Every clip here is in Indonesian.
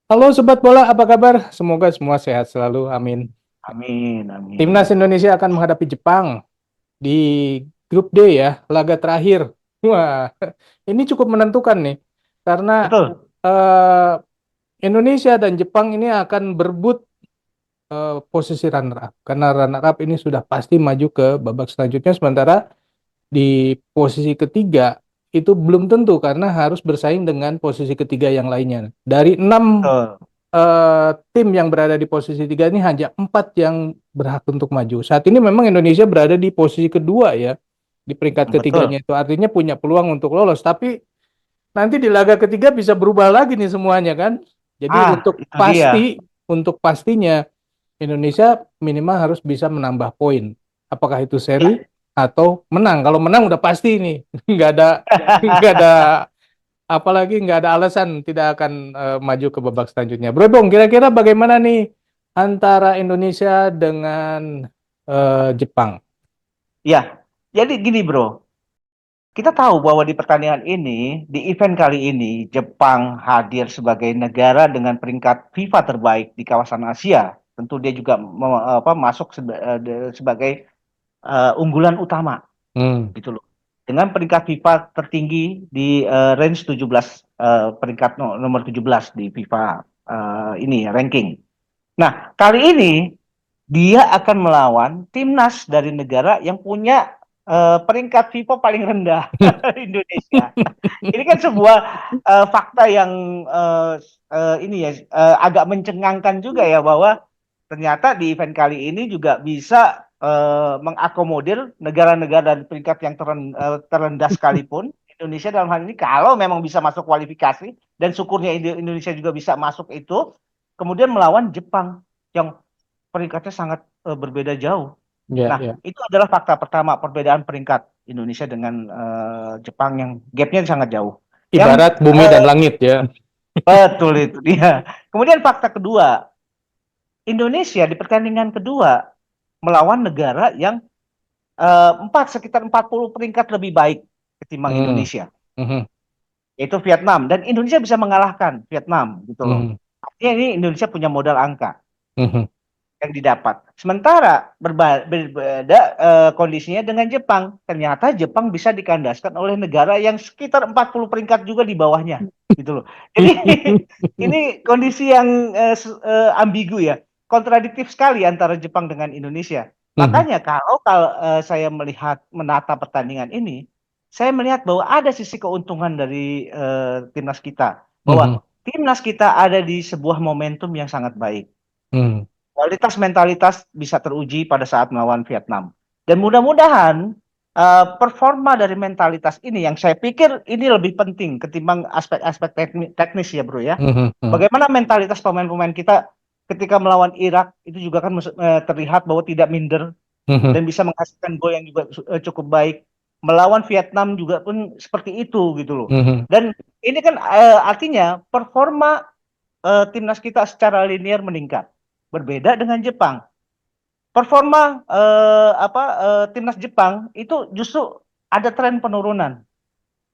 Halo Sobat Bola, apa kabar? Semoga semua sehat selalu, amin. Amin, Timnas amin. Indonesia akan menghadapi Jepang di grup D ya, laga terakhir. Wah, ini cukup menentukan nih, karena Betul, eh, Indonesia dan Jepang ini akan berebut posisi runner up. Karena runner up ini sudah pasti maju ke babak selanjutnya, sementara di posisi ketiga itu belum tentu karena harus bersaing dengan posisi ketiga yang lainnya. Dari enam betul, tim yang berada di posisi tiga ini hanya empat yang berhak untuk maju. Saat ini memang Indonesia berada di posisi kedua ya, di peringkat ketiganya betul. itu artinya punya peluang untuk lolos. Tapi nanti di laga ketiga bisa berubah lagi nih semuanya kan. Jadi Itu dia. untuk pastinya Indonesia minimal harus bisa menambah poin. Apakah itu seri Ya. atau menang? Kalau menang udah pasti nih, nggak ada nggak ada apalagi nggak ada alasan tidak akan maju ke babak selanjutnya. Bro Bong, kira-kira bagaimana nih antara Indonesia dengan Jepang? Ya. Jadi gini, Bro. Kita tahu bahwa di pertandingan ini, di event kali ini, Jepang hadir sebagai negara dengan peringkat FIFA terbaik di kawasan Asia. Tentu dia juga masuk sebagai unggulan utama, Hmm. gitu loh. Dengan peringkat FIFA tertinggi di range 17, peringkat nomor 17 di FIFA ini ranking. Nah, kali ini dia akan melawan timnas dari negara yang punya peringkat FIFA paling rendah, Indonesia. Ini kan sebuah fakta yang ini ya agak mencengangkan juga ya bahwa ternyata di event kali ini juga bisa mengakomodir negara-negara dan peringkat yang terendah sekalipun. Indonesia dalam hal ini kalau memang bisa masuk kualifikasi dan syukurnya Indonesia juga bisa masuk itu, kemudian melawan Jepang yang peringkatnya sangat berbeda jauh. Ya, Nah, ya. itu adalah fakta pertama perbedaan peringkat Indonesia dengan Jepang yang gapnya sangat jauh. Yang Ibarat bumi dan langit ya. betul itu dia. Kemudian fakta kedua, Indonesia di pertandingan kedua melawan negara yang sekitar 40 peringkat lebih baik ketimbang Hmm. Indonesia, Mhm. yaitu Vietnam. Dan Indonesia bisa mengalahkan Vietnam gitu loh. Mhm. Artinya ini Indonesia punya modal angka Mhm. yang didapat. Sementara berbeda kondisinya dengan Jepang. Ternyata Jepang bisa dikandaskan oleh negara yang sekitar 40 peringkat juga di bawahnya, gitu loh. Jadi ini kondisi yang ambigu ya, kontradiktif sekali antara Jepang dengan Indonesia. Mhm. Makanya kalau saya melihat menata pertandingan ini, saya melihat bahwa ada sisi keuntungan dari timnas kita, Mhm. bahwa timnas kita ada di sebuah momentum yang sangat baik. Mhm. Kualitas mentalitas bisa teruji pada saat melawan Vietnam. Dan mudah-mudahan performa dari mentalitas ini yang saya pikir ini lebih penting ketimbang aspek-aspek teknis ya bro ya. Mhm. Mhm. Bagaimana mentalitas pemain-pemain kita ketika melawan Irak itu juga kan terlihat bahwa tidak minder Mhm. dan bisa menghasilkan gol yang juga cukup baik. Melawan Vietnam juga pun seperti itu gitu loh. Mhm. Dan ini kan artinya performa timnas kita secara linier meningkat. Berbeda dengan Jepang. Performa timnas Jepang itu justru ada tren penurunan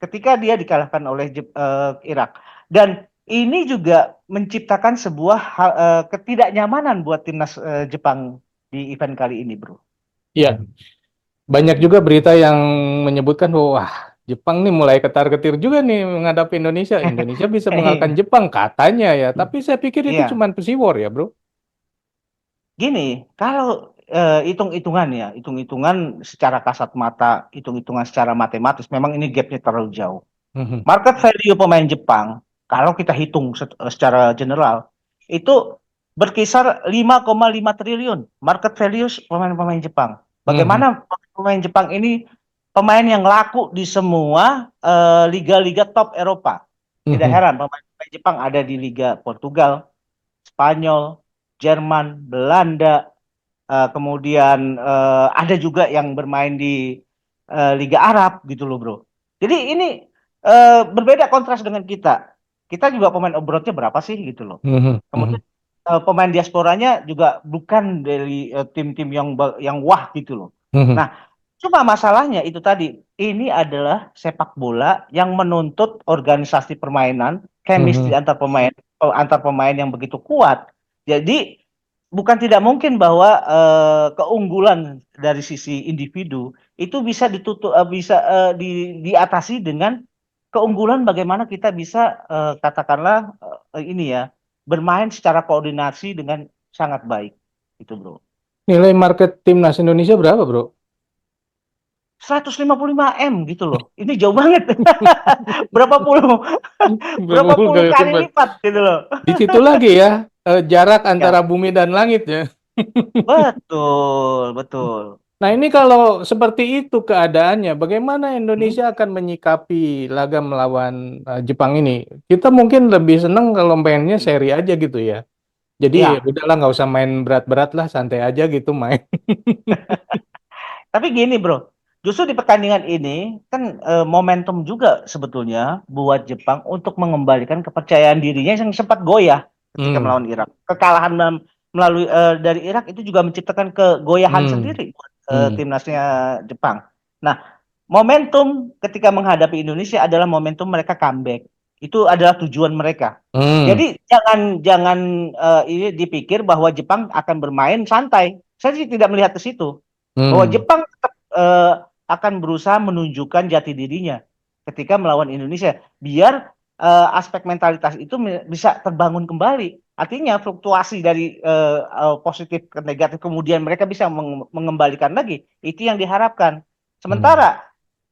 ketika dia dikalahkan oleh Irak. Dan ini juga menciptakan sebuah ketidaknyamanan buat timnas Jepang di event kali ini, Bro. Ya, banyak juga berita yang menyebutkan bahwa wah, Jepang nih mulai ketar-ketir juga nih menghadapi Indonesia. Indonesia bisa mengalahkan Jepang katanya ya, tapi saya pikir itu Iya, cuma pesiwar ya, bro. gini, kalau hitung-hitungan ya, hitung-hitungan secara kasat mata, hitung-hitungan secara matematis, memang ini gapnya terlalu jauh. Mhm. Market value pemain Jepang, kalau kita hitung secara general, itu berkisar 5,5 triliun market value pemain-pemain Jepang. Mhm. Bagaimana pemain Jepang ini pemain yang laku di semua liga-liga top Eropa. Tidak Mhm. heran pemain-pemain Jepang ada di Liga Portugal, Spanyol, Jerman, Belanda, kemudian ada juga yang bermain di Liga Arab gitu loh bro. Jadi ini berbeda kontras dengan kita. Kita juga pemain abroadnya berapa sih gitu loh. Mhm. Kemudian Mhm. pemain diasporanya juga bukan dari tim-tim yang wah gitu loh. Mhm. Nah, cuma masalahnya itu tadi, ini adalah sepak bola yang menuntut organisasi permainan, chemistry Mhm. antar pemain antar pemain yang begitu kuat. Jadi bukan tidak mungkin bahwa keunggulan dari sisi individu itu bisa diatasi dengan keunggulan bagaimana kita bisa katakanlah ini ya, bermain secara koordinasi dengan sangat baik. Itu, Bro. Nilai market timnas Indonesia berapa, Bro? 155 M gitu loh. Ini jauh banget. Berapa puluh Berapa berapa puluh puluh kali kali lipat? lipat gitu loh. Di situ lagi ya, jarak Ya, antara bumi dan langit ya. betul, betul. Nah, ini kalau seperti itu keadaannya, bagaimana Hmm? Indonesia akan menyikapi laga melawan Jepang ini? Kita mungkin lebih senang kalau mainnya seri aja gitu ya. Jadi Ya, udahlah nggak usah main berat-berat lah, santai aja gitu main. tapi gini bro, justru di pertandingan ini kan momentum juga sebetulnya buat Jepang untuk mengembalikan kepercayaan dirinya yang sempat goyah ketika Hmm, melawan Irak. Kekalahan melalui dari Irak itu juga menciptakan kegoyahan hmm, sendiri buat hmm, timnasnya Jepang. Nah, momentum ketika menghadapi Indonesia adalah momentum mereka comeback. Itu adalah tujuan mereka. hmm, Jadi jangan jangan ini dipikir bahwa Jepang akan bermain santai. Saya sih tidak melihat ke situ bahwa hmm, Jepang tetap akan berusaha menunjukkan jati dirinya ketika melawan Indonesia biar aspek mentalitas itu bisa terbangun kembali. Artinya fluktuasi dari positif ke negatif kemudian mereka bisa mengembalikan lagi. Itu yang diharapkan. hmm, Sementara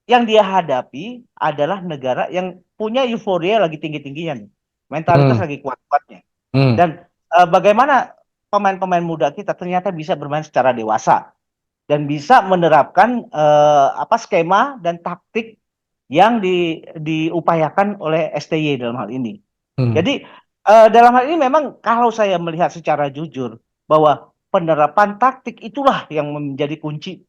yang dia hadapi adalah negara yang punya euforia lagi tinggi-tingginya nih. Mentalitas hmm, lagi kuat-kuatnya. hmm, Dan bagaimana pemain-pemain muda kita ternyata bisa bermain secara dewasa dan bisa menerapkan apa skema dan taktik yang diupayakan oleh STY dalam hal ini. hmm, Jadi dalam hal ini memang kalau saya melihat secara jujur bahwa penerapan taktik itulah yang menjadi kunci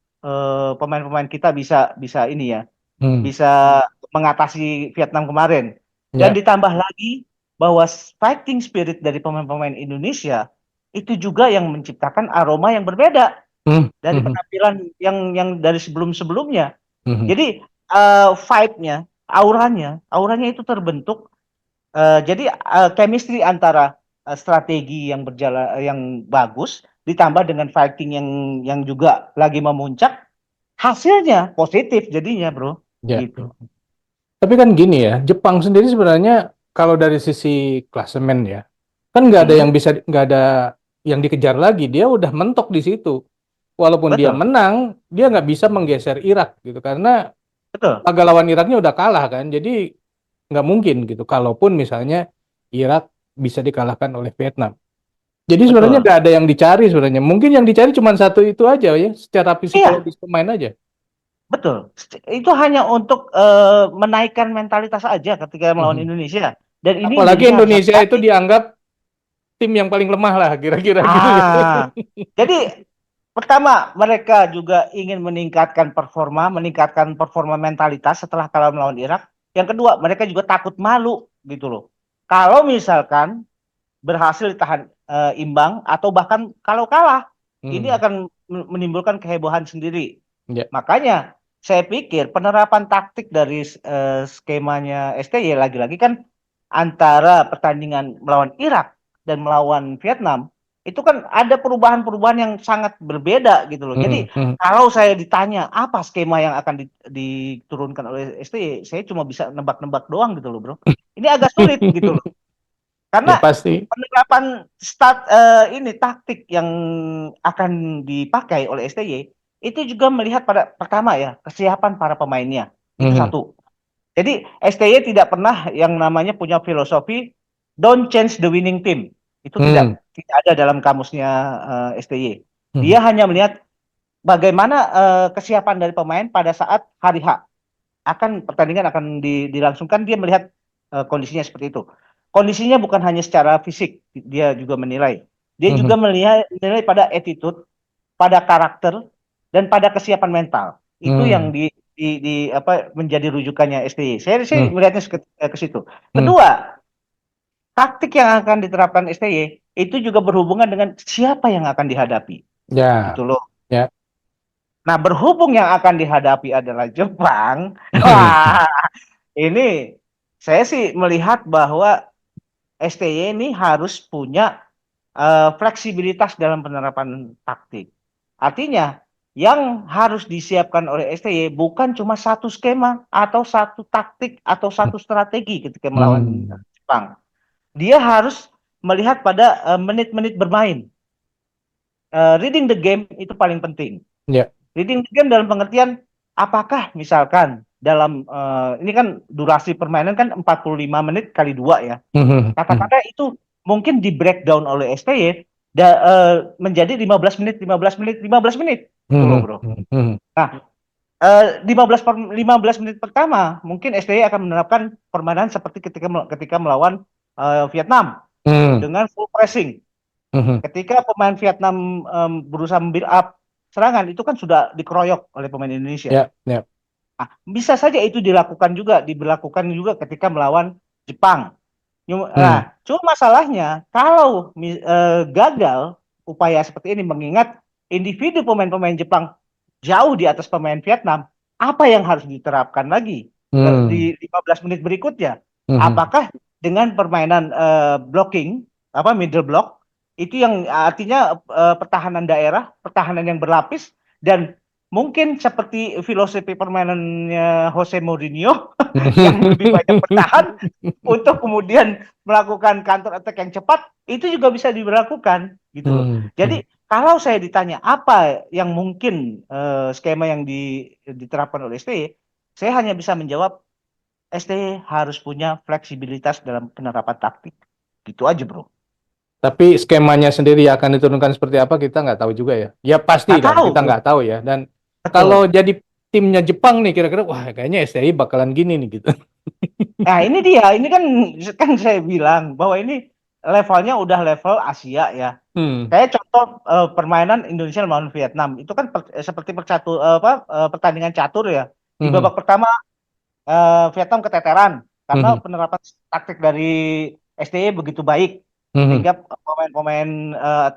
pemain-pemain kita bisa bisa ini ya, hmm. bisa mengatasi Vietnam kemarin. Dan Ya, ditambah lagi bahwa fighting spirit dari pemain-pemain Indonesia itu juga yang menciptakan aroma yang berbeda hmm, dari hmm, penampilan yang dari sebelum-sebelumnya. hmm, Jadi vibe-nya, auranya itu terbentuk. Jadi chemistry antara strategi yang berjalan yang bagus ditambah dengan fighting yang juga lagi memuncak, hasilnya positif jadinya, Bro. ya. Gitu. Tapi kan gini ya, Jepang sendiri sebenarnya kalau dari sisi klasemen ya, kan Mm-mm. nggak ada yang dikejar lagi. Dia udah mentok di situ. Walaupun dia Betul, menang, dia nggak bisa menggeser Irak gitu karena betul, laga lawan Iraknya udah kalah kan. Jadi nggak mungkin gitu. Kalaupun misalnya Irak bisa dikalahkan oleh Vietnam. Jadi sebenarnya betul. nggak ada yang dicari sebenarnya. Mungkin yang dicari cuma satu itu aja ya, secara Iya, psikologis pemain aja. betul. Itu hanya untuk menaikkan mentalitas aja ketika melawan Mhm. Indonesia. Dan ini Apalagi Indonesia harus Indonesia itu hati-hati. dianggap tim yang paling lemah lah kira-kira gitu ya. Jadi pertama, mereka juga ingin meningkatkan performa mentalitas setelah kalah melawan Irak. Yang kedua, mereka juga takut malu gitu loh. Kalau misalkan berhasil ditahan imbang atau bahkan kalau kalah, ini Hmm, akan menimbulkan kehebohan sendiri. ya. Makanya saya pikir penerapan taktik dari skemanya STY lagi-lagi kan antara pertandingan melawan Irak dan melawan Vietnam itu kan ada perubahan-perubahan yang sangat berbeda gitu loh. Hmm, Jadi hmm. kalau saya ditanya apa skema yang akan diturunkan oleh STY, saya cuma bisa nebak-nebak doang gitu loh, Bro. Ini agak sulit gitu loh. Ya Karena pasti. penerapan ini taktik yang akan dipakai oleh STY itu juga melihat pada pertama ya kesiapan para pemainnya. Itu Hmm, satu. Jadi STY tidak pernah yang namanya punya filosofi don't change the winning team. Itu hmm, tidak ada dalam kamusnya STY. hmm, Dia hanya melihat bagaimana kesiapan dari pemain pada saat hari H pertandingan akan dilangsungkan. Dia melihat kondisinya seperti itu. Kondisinya bukan hanya secara fisik, dia juga menilai. Dia hmm, juga melihat menilai pada attitude, pada karakter, dan pada kesiapan mental. Itu yang hmm, apa menjadi rujukannya STY. Saya hmm, melihatnya ke situ. hmm. Kedua, taktik yang akan diterapkan STY itu juga berhubungan dengan siapa yang akan dihadapi. Gitu Ya, loh. ya. Nah, berhubung yang akan dihadapi adalah Jepang, wah, ini saya sih melihat bahwa STY ini harus punya fleksibilitas dalam penerapan taktik. Artinya, yang harus disiapkan oleh STY bukan cuma satu skema atau satu taktik atau satu strategi ketika melawan Hmm. Jepang. Dia harus melihat pada menit-menit bermain. Reading the game itu paling penting. Ya. Reading the game dalam pengertian apakah misalkan dalam ini kan durasi permainan kan 45 menit kali 2 ya. Mhm. Mhm. Kata-kata itu mungkin di breakdown oleh STY menjadi 15 menit, 15 menit, 15 menit. Gitu loh, Mhm. Bro. Mhm. Nah, 15 menit pertama mungkin STY akan menerapkan permainan seperti ketika melawan Vietnam Mhm. dengan full pressing. Mhm. Ketika pemain Vietnam berusaha build up serangan itu kan sudah dikeroyok oleh pemain Indonesia. Ya, ya. Nah, bisa saja itu diberlakukan juga ketika melawan Jepang. Hmm. Nah, cuma masalahnya kalau gagal upaya seperti ini mengingat individu pemain-pemain Jepang jauh di atas pemain Vietnam, apa yang harus diterapkan lagi Hmm. di 15 menit berikutnya? Mhm. Apakah dengan permainan blocking, middle block, itu yang artinya pertahanan daerah, pertahanan yang berlapis, dan mungkin seperti filosofi permainannya Jose Mourinho yang lebih banyak bertahan untuk kemudian melakukan counter attack yang cepat itu juga bisa diberlakukan gitu loh. Hmm. Hmm. Jadi kalau saya ditanya apa yang mungkin skema yang diterapkan oleh STY, saya hanya bisa menjawab STY harus punya fleksibilitas dalam penerapan taktik. Gitu aja, Bro. Tapi skemanya sendiri akan diturunkan seperti apa kita nggak tahu juga ya. Ya pasti Nggak dong, tahu, kita Bro. nggak tahu ya. Dan kalau Betul. jadi timnya Jepang nih, kira-kira wah kayaknya STI bakalan gini nih gitu. Nah, ini dia. Ini kan saya bilang bahwa ini levelnya udah level Asia ya. Hmm. Kayak contoh permainan Indonesia melawan Vietnam itu kan seperti pertandingan catur ya. Di Mhm. babak pertama Vietnam keteteran karena Mhm. penerapan taktik dari STY begitu baik Mhm. sehingga pemain-pemain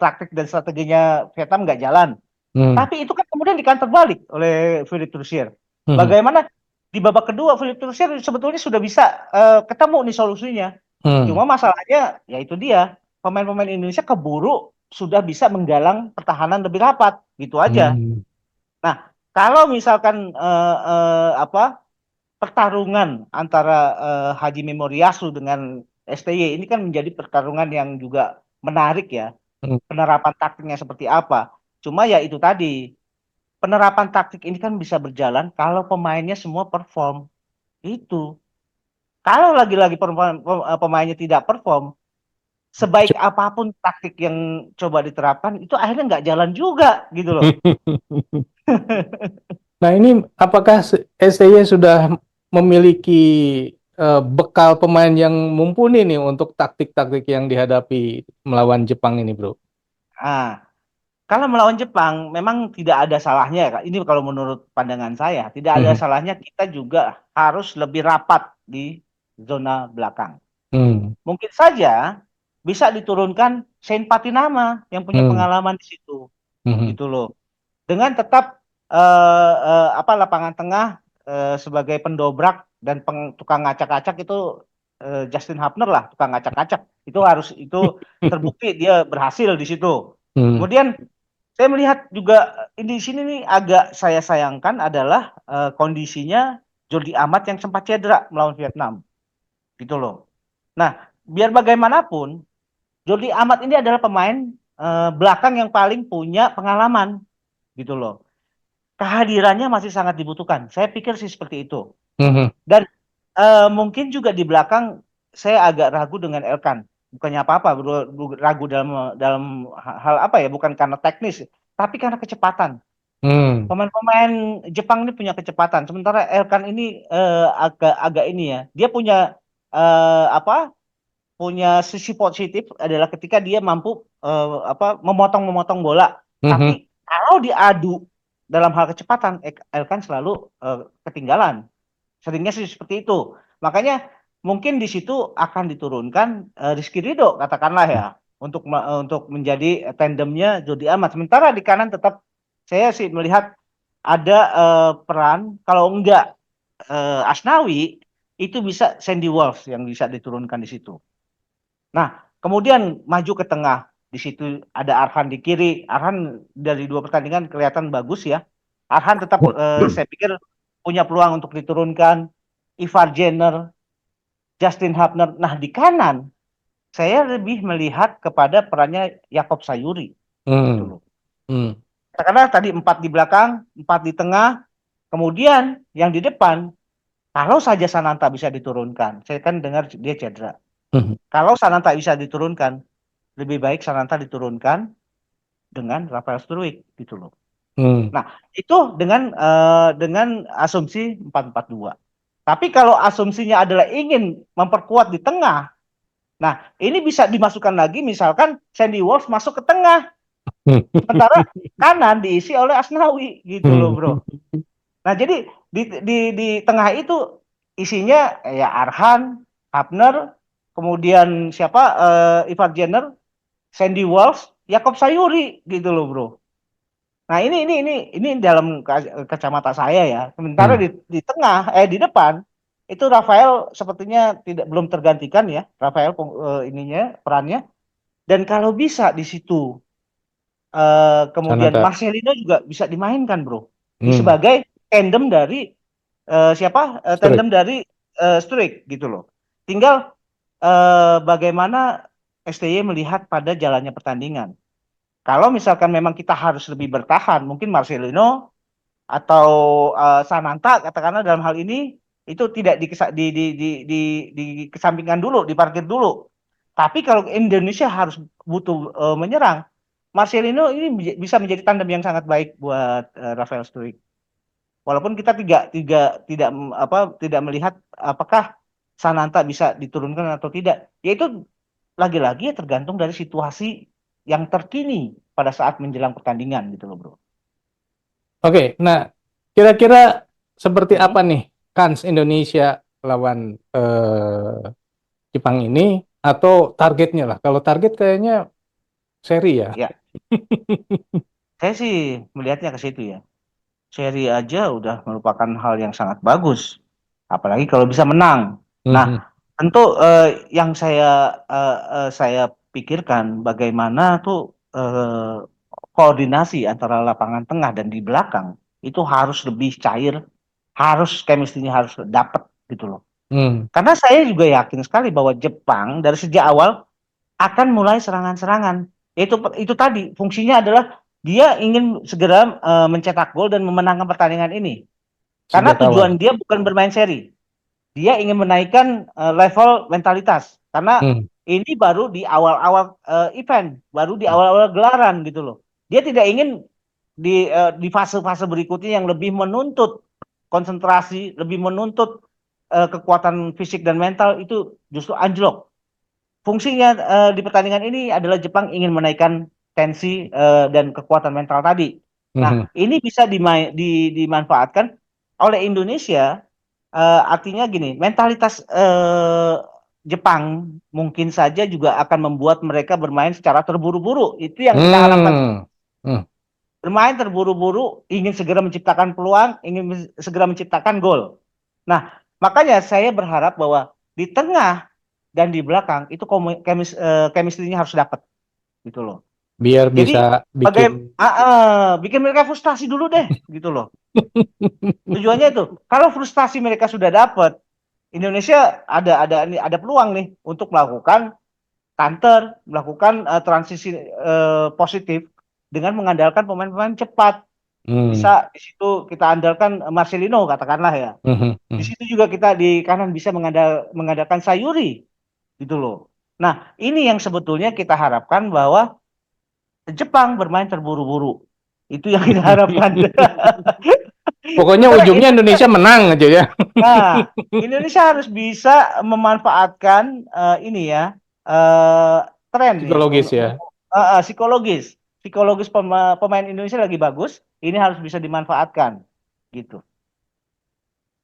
taktik dan strateginya Vietnam nggak jalan. Mhm. Tapi itu kan kemudian dikantor balik oleh Philip Trusier. Mhm. Bagaimana di babak kedua Philip Trusier sebetulnya sudah bisa ketemu nih solusinya. Mhm. Cuma masalahnya ya itu dia pemain-pemain Indonesia keburu sudah bisa menggalang pertahanan lebih rapat gitu aja. Mhm. Nah, kalau misalkan pertarungan antara Haji Memoriasu dengan STY ini kan menjadi pertarungan yang juga menarik ya. Mhm. Penerapan taktiknya seperti apa? Cuma ya itu tadi, penerapan taktik ini kan bisa berjalan kalau pemainnya semua perform. Itu. Kalau lagi-lagi pemainnya tidak perform, sebaik apapun taktik yang coba diterapkan, itu akhirnya nggak jalan juga gitu loh. Nah ini apakah STY sudah memiliki bekal pemain yang mumpuni nih untuk taktik-taktik yang dihadapi melawan Jepang ini, Bro? Nah, kalau melawan Jepang memang tidak ada salahnya ya, Kak. Ini kalau menurut pandangan saya, tidak ada Mhm. salahnya kita juga harus lebih rapat di zona belakang. Mhm. Mungkin saja bisa diturunkan Saint Patinama yang punya Mhm. pengalaman di situ, Mhm. gitu loh. Dengan tetap lapangan tengah sebagai pendobrak dan tukang ngacak-ngacak itu Justin Hubner lah, tukang ngacak-ngacak. Itu terbukti dia berhasil di situ. Mhm. Kemudian saya melihat juga di sini nih agak saya sayangkan adalah kondisinya Jordi Amat yang sempat cedera melawan Vietnam, gitu loh. Nah, biar bagaimanapun Jordi Amat ini adalah pemain belakang yang paling punya pengalaman, gitu loh. Kehadirannya masih sangat dibutuhkan. Saya pikir sih seperti itu. Mhm. Dan mungkin juga di belakang saya agak ragu dengan Elkan. Bukannya apa-apa, ragu dalam dalam hal apa ya? Bukan karena teknis, tapi karena kecepatan. Mhm. Pemain-pemain Jepang ini punya kecepatan, sementara Elkan ini agak ini ya. Dia punya punya sisi positif adalah ketika dia mampu memotong-memotong bola. Mhm. Tapi kalau diadu dalam hal kecepatan, Elkan selalu ketinggalan. Seringnya sih seperti itu. Makanya mungkin di situ akan diturunkan Rizky Ridho katakanlah ya untuk menjadi tandemnya Jody Amat. Sementara di kanan tetap saya sih melihat ada peran kalau enggak Asnawi itu bisa Sandy Walsh yang bisa diturunkan di situ. Nah, kemudian maju ke tengah. Di situ ada Arhan di kiri. Arhan dari 2 pertandingan kelihatan bagus ya. Arhan tetap saya pikir punya peluang untuk diturunkan. Ivar Jenner, Justin Hubner. Nah, di kanan saya lebih melihat kepada perannya Yakob Sayuri gitu Hmm. loh. Hmm. Karena tadi 4 di belakang, 4 di tengah, kemudian yang di depan kalau saja Sananta bisa diturunkan. Saya kan dengar dia cedera. Hmm. Kalau Sananta bisa diturunkan, lebih baik Sananta diturunkan dengan Rafael Struijk gitu loh. Hmm. Nah, itu dengan asumsi 4-4-2. Tapi kalau asumsinya adalah ingin memperkuat di tengah, nah ini bisa dimasukkan lagi misalkan Sandy Walsh masuk ke tengah, sementara kanan diisi oleh Asnawi gitu loh, Hmm. Bro. Nah, jadi di tengah itu isinya ya Arhan, Hapner, kemudian siapa Ivar Jenner, Sandy Walsh, Yakob Sayuri gitu loh, Bro. Nah, ini dalam kacamata saya ya. Sementara Hmm. di tengah di depan itu Rafael sepertinya belum tergantikan ya, Rafael ininya perannya. Dan kalau bisa di situ kemudian Sananta. Marcelino juga bisa dimainkan, Bro. Hmm. Sebagai tandem dari siapa? Struik. Tandem dari Struik gitu loh. Tinggal bagaimana STY melihat pada jalannya pertandingan. Kalau misalkan memang kita harus lebih bertahan, mungkin Marcelino atau Sananta katakanlah dalam hal ini itu tidak dikesampingkan dulu, diparkir dulu. Tapi kalau Indonesia harus butuh menyerang, Marcelino ini bisa menjadi tandem yang sangat baik buat Rafael Struijk. Walaupun kita tidak melihat apakah Sananta bisa diturunkan atau tidak. Yaitu lagi-lagi tergantung dari situasi yang terkini pada saat menjelang pertandingan gitu loh, Bro. Oke, nah kira-kira seperti Hmm, apa nih kans Indonesia lawan Jepang ini atau targetnya lah? Kalau target kayaknya seri ya. ya, saya sih melihatnya ke situ ya. Seri aja udah merupakan hal yang sangat bagus, apalagi kalau bisa menang. Nah, Mhm. tentu yang saya pikirkan bagaimana tuh koordinasi antara lapangan tengah dan di belakang itu harus lebih cair, harus chemistry-nya harus dapat gitu loh. Hmm. Karena saya juga yakin sekali bahwa Jepang dari sejak awal akan mulai serangan-serangan. Itu tadi fungsinya adalah dia ingin segera mencetak gol dan memenangkan pertandingan ini. Karena Sejak awal. tujuan dia bukan bermain seri. Dia ingin menaikkan level mentalitas. Karena Hmm. ini baru di awal-awal event, baru di awal-awal gelaran gitu loh. Dia tidak ingin di fase-fase berikutnya yang lebih menuntut konsentrasi, lebih menuntut kekuatan fisik dan mental itu justru anjlok. Fungsinya di pertandingan ini adalah Jepang ingin menaikkan tensi dan kekuatan mental tadi. Mhm. Nah, ini bisa dimanfaatkan oleh Indonesia. Artinya gini, mentalitas Jepang mungkin saja juga akan membuat mereka bermain secara terburu-buru. Itu yang kita harapkan. Hmm. Hmm. Bermain terburu-buru, ingin segera menciptakan peluang, ingin segera menciptakan gol. Nah, makanya saya berharap bahwa di tengah dan di belakang itu chemistry-nya harus dapat gitu loh. Biar bisa Jadi bikin. bikin mereka frustasi dulu deh gitu loh. Tujuannya itu. Kalau frustasi mereka sudah dapat, Indonesia ada peluang nih untuk melakukan counter, melakukan transisi positif dengan mengandalkan pemain-pemain cepat. Hmm. Bisa di situ kita andalkan Marcelino katakanlah ya. Mhm. Di Mhm. situ juga kita di kanan bisa mengandalkan Sayuri gitu loh. Nah, ini yang sebetulnya kita harapkan bahwa Jepang bermain terburu-buru. Itu yang kita harapkan. Pokoknya Sementara ujungnya Indonesia menang aja ya. nah, Indonesia harus bisa memanfaatkan ini ya eh, tren ya Psikologis ya. psikologis. Psikologis pemain Indonesia lagi bagus, ini harus bisa dimanfaatkan gitu.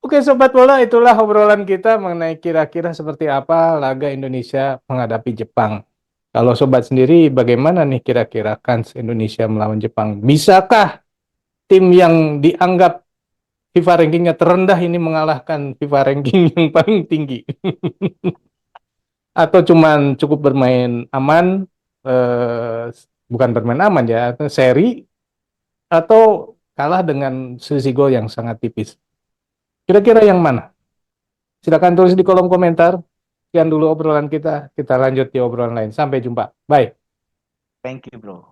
Oke Sobat Bola, itulah obrolan kita mengenai kira-kira seperti apa laga Indonesia menghadapi Jepang. Kalau Sobat sendiri bagaimana nih kira-kira kans Indonesia melawan Jepang? Bisakah tim yang dianggap FIFA rankingnya terendah ini mengalahkan FIFA ranking yang paling tinggi? Atau cuman cukup bermain aman, eh, bukan bermain aman ya, seri, atau kalah dengan selisih gol yang sangat tipis. Kira-kira yang mana? Silakan tulis di kolom komentar. Sekian dulu obrolan kita. Kita lanjut di obrolan lain. Sampai jumpa. Bye. Thank you, bro.